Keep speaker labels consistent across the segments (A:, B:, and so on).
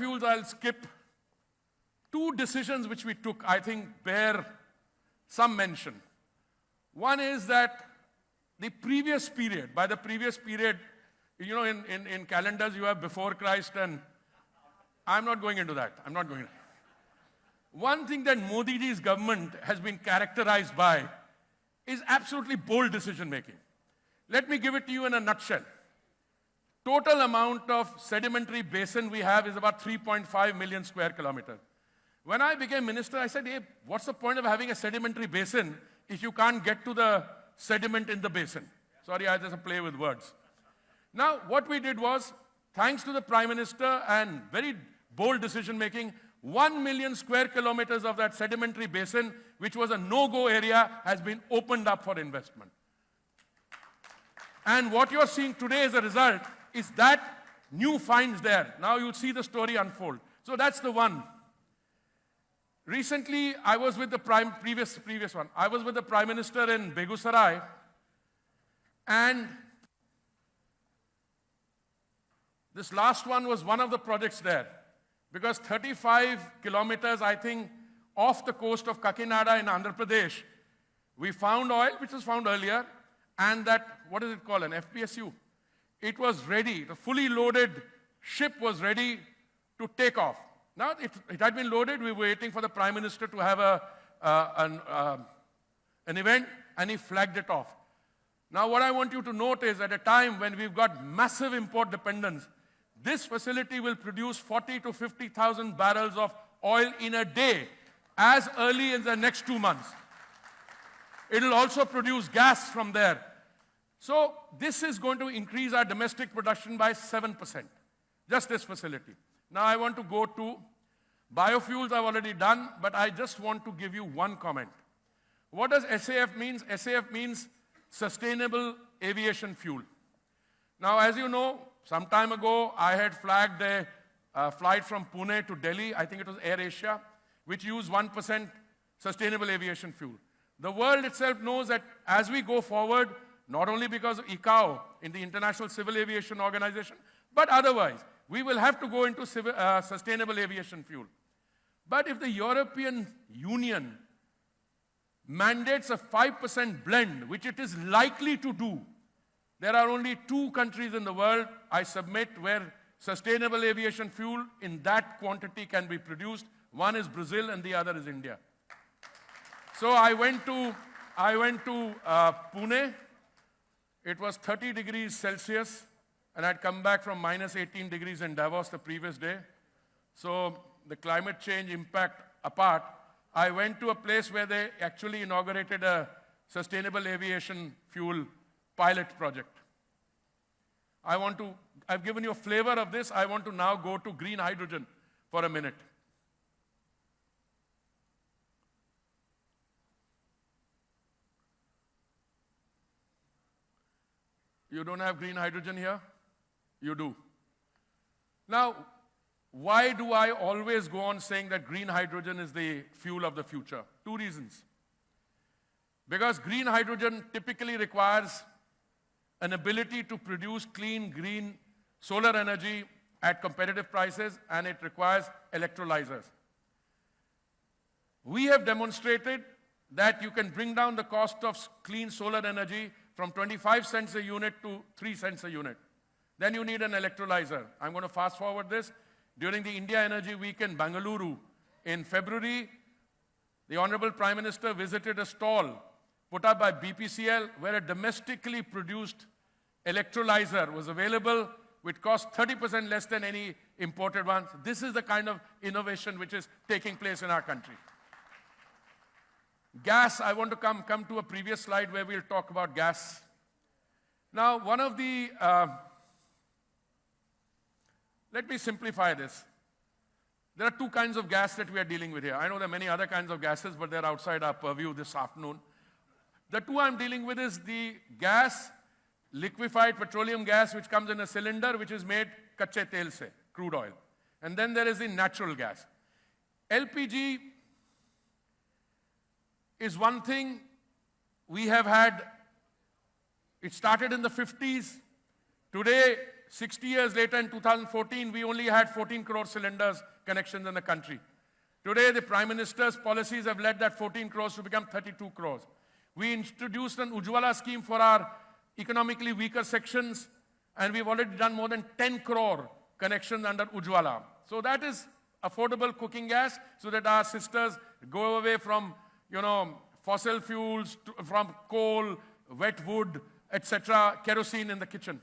A: biofuels, I'll skip. Two decisions which we took, I think, bear some mention. One is that the previous period, by the previous period, you know, in calendars you have before Christ, and I'm not going into that. I'm not going into that. One thing that Modi ji's government has been characterized by is absolutely bold decision making. Let me give it to you in a nutshell. Total amount of sedimentary basin we have is about 3.5 million square kilometers. When I became minister, I said, hey, what's the point of having a sedimentary basin if you can't get to the sediment in the basin? Sorry, I just play with words. Now, what we did was, thanks to the Prime Minister and very bold decision making, 1 million square kilometers of that sedimentary basin, which was a no-go area, has been opened up for investment. And what you're seeing today as a result is that new finds there. Now you'll see the story unfold. So that's the one. Recently, I was with the previous one. I was with the Prime Minister in Begusarai, and this last one was one of the projects there. Because 35 kilometers, I think, off the coast of Kakinada in Andhra Pradesh, we found oil, which was found earlier, and that, what is it called, an FPSU? It was ready, the fully loaded ship was ready to take off. Now, it had been loaded, we were waiting for the Prime Minister to have an event, and he flagged it off. Now, what I want you to note is, at a time when we've got massive import dependence, this facility will produce 40 to 50,000 barrels of oil in a day, as early in the next 2 months. It will also produce gas from there. So this is going to increase our domestic production by 7%, just this facility. Now I want to go to biofuels. I've already done, but I just want to give you one comment. What does SAF mean? SAF means sustainable aviation fuel. Now, as you know, some time ago, I had flagged a flight from Pune to Delhi, I think it was Air Asia, which used 1% sustainable aviation fuel. The world itself knows that as we go forward, not only because of ICAO, in the International Civil Aviation Organization, but otherwise, we will have to go into sustainable aviation fuel. But if the European Union mandates a 5% blend, which it is likely to do, there are only 2 countries in the world, I submit, where sustainable aviation fuel in that quantity can be produced. One is Brazil and the other is India. So I went to Pune. It was 30 degrees Celsius, and I'd come back from minus 18 degrees in Davos the previous day. So the climate change impact apart, I went to a place where they actually inaugurated a sustainable aviation fuel pilot project. I've given you a flavor of this. I want to now go to green hydrogen for a minute. You don't have green hydrogen here? You do. Now, why do I always go on saying that green hydrogen is the fuel of the future? 2 reasons. Because green hydrogen typically requires an ability to produce clean, green solar energy at competitive prices, and it requires electrolyzers. We have demonstrated that you can bring down the cost of clean solar energy from 25 cents a unit to 3 cents a unit. Then you need an electrolyzer. I'm going to fast forward this. During the India Energy Week in Bangalore in February, the Honorable Prime Minister visited a stall put up by BPCL where a domestically produced electrolyzer was available, which cost 30% less than any imported one. This is the kind of innovation which is taking place in our country. Gas, I want to come to a previous slide where we'll talk about gas. Now, one of the, let me simplify this. There are 2 kinds of gas that we are dealing with here. I know there are many other kinds of gases, but they're outside our purview this afternoon. The 2 I'm dealing with is the gas, liquefied petroleum gas, which comes in a cylinder, which is made kache tel se, crude oil. And then there is the natural gas. LPG is one thing we have had. It started in the 50s. Today, 60 years later, in 2014, we only had 14 crore cylinders connections in the country. Today, the Prime Minister's policies have led that 14 crores to become 32 crores. We introduced an Ujjwala scheme for our economically weaker sections, and we've already done more than 10 crore connections under Ujjwala. So that is affordable cooking gas so that our sisters go away from, fossil fuels, from coal, wet wood, etc., kerosene in the kitchen.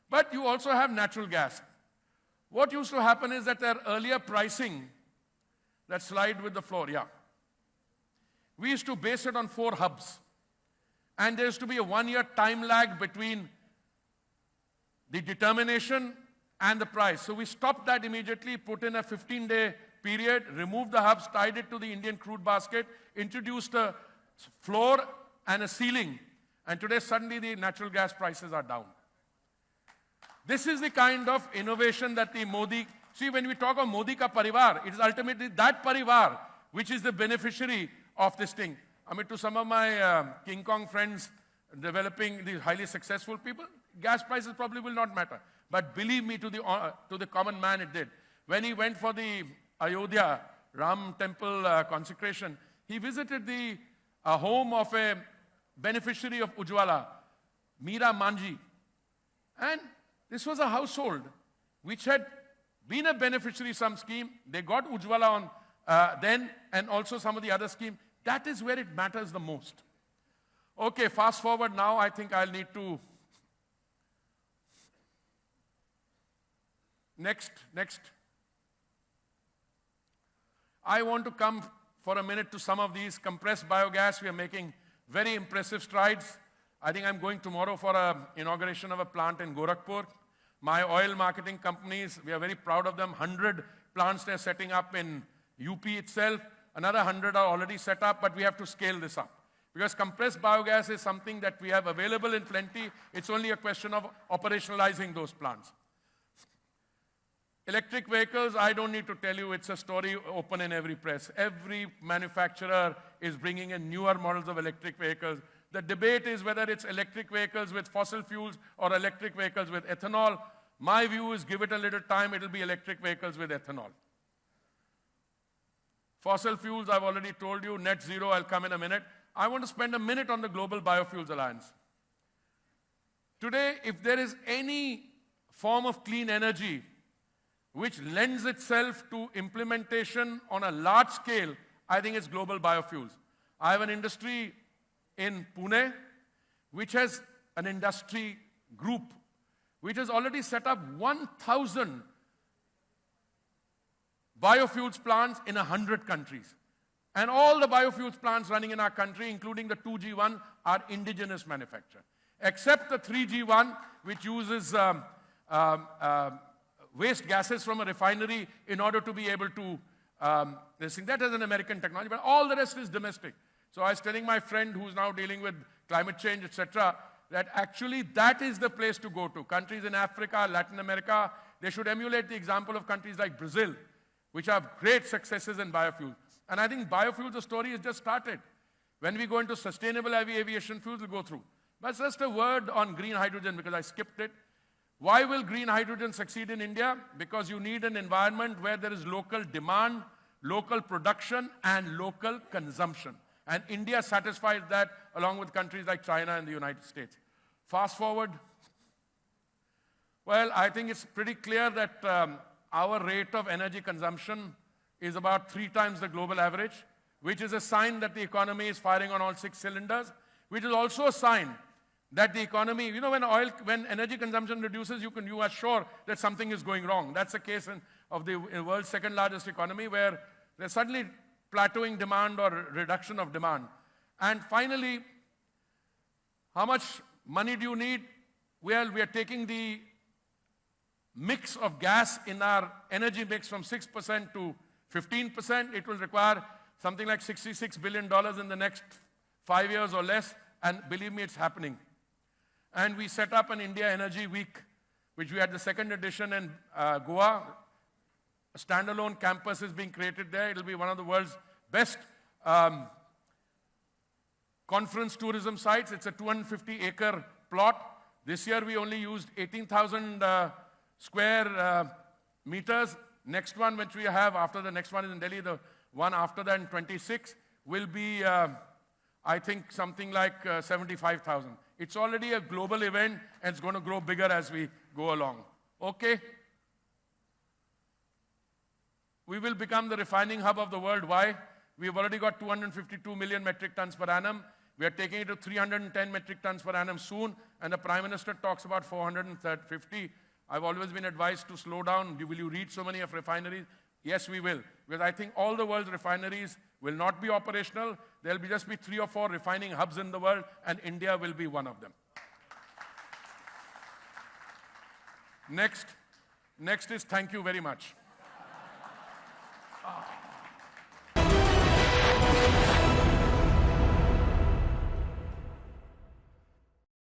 A: But you also have natural gas. What used to happen is that their earlier pricing, that slide with the floor, we used to base it on 4 hubs. And there used to be a 1-year time lag between the determination and the price. So we stopped that immediately, put in a 15-day period, removed the hubs, tied it to the Indian crude basket, introduced a floor and a ceiling. And today, suddenly, the natural gas prices are down. This is the kind of innovation that the Modi... See, when we talk of Modi ka parivar, it is ultimately that parivar which is the beneficiary of this thing. I mean, to some of my King Kong friends developing these highly successful people, gas prices probably will not matter. But believe me, to the common man, it did. When he went for the Ayodhya Ram temple consecration, he visited the home of a beneficiary of Ujjwala, Meera Manji. And this was a household which had been a beneficiary of some scheme. They got Ujjwala on then, and also some of the other schemes. That is where it matters the most. Okay, fast forward now. I think I'll need to... Next. I want to come for a minute to some of these. Compressed biogas, we are making very impressive strides. I think I'm going tomorrow for an inauguration of a plant in Gorakhpur. My oil marketing companies, we are very proud of them. 100 plants they're setting up in UP itself. Another 100 are already set up, but we have to scale this up. Because compressed biogas is something that we have available in plenty. It's only a question of operationalizing those plants. Electric vehicles, I don't need to tell you, it's a story open in every press. Every manufacturer is bringing in newer models of electric vehicles. The debate is whether it's electric vehicles with fossil fuels or electric vehicles with ethanol. My view is give it a little time, it'll be electric vehicles with ethanol. Fossil fuels, I've already told you, net zero, I'll come in a minute. I want to spend a minute on the Global Biofuels Alliance. Today, if there is any form of clean energy which lends itself to implementation on a large scale, I think it's global biofuels. I have an industry in Pune, which has an industry group, which has already set up 1,000 biofuels plants in 100 countries. And all the biofuels plants running in our country, including the 2G1, are indigenous manufacture. Except the 3G1, which uses waste gases from a refinery in order to be able to, that is an American technology, but all the rest is domestic. So I was telling my friend who's now dealing with climate change, etc., that actually that is the place to go to. Countries in Africa, Latin America, they should emulate the example of countries like Brazil, which have great successes in biofuels. And I think biofuels, the story has just started. When we go into sustainable aviation fuels, we'll go through. But just a word on green hydrogen, because I skipped it. Why will green hydrogen succeed in India? Because you need an environment where there is local demand, local production, and local consumption. And India satisfies that along with countries like China and the United States. Fast forward. Well, I think it's pretty clear that our rate of energy consumption is about 3 times the global average, which is a sign that the economy is firing on all 6 cylinders, which is also a sign that the economy, when energy consumption reduces, you are sure that something is going wrong. That's the case of the world's second largest economy, where there's suddenly plateauing demand or reduction of demand. And finally, how much money do you need? Well, we are taking the mix of gas in our energy mix from 6% to 15%. It will require something like $66 billion in the next 5 years or less, and believe me, it's happening. And we set up an India Energy Week, which we had the 2nd edition in Goa. A standalone campus is being created there. It'll be one of the world's best conference tourism sites. It's a 250-acre plot This year we only used 18,000 square meters. Next one which we have, after the next one is in Delhi, the one after that in 26 will be, I think, something like 75,000. It's already a global event and it's going to grow bigger as we go along. Okay? We will become the refining hub of the world. Why? We've already got 252 million metric tons per annum. We are taking it to 310 metric tons per annum soon, and the Prime Minister talks about 450. I've always been advised to slow down. Will you read so many of refineries? Yes, we will. Because I think all the world's refineries will not be operational. There'll just be 3 or 4 refining hubs in the world, and India will be one of them. Next is thank you very much.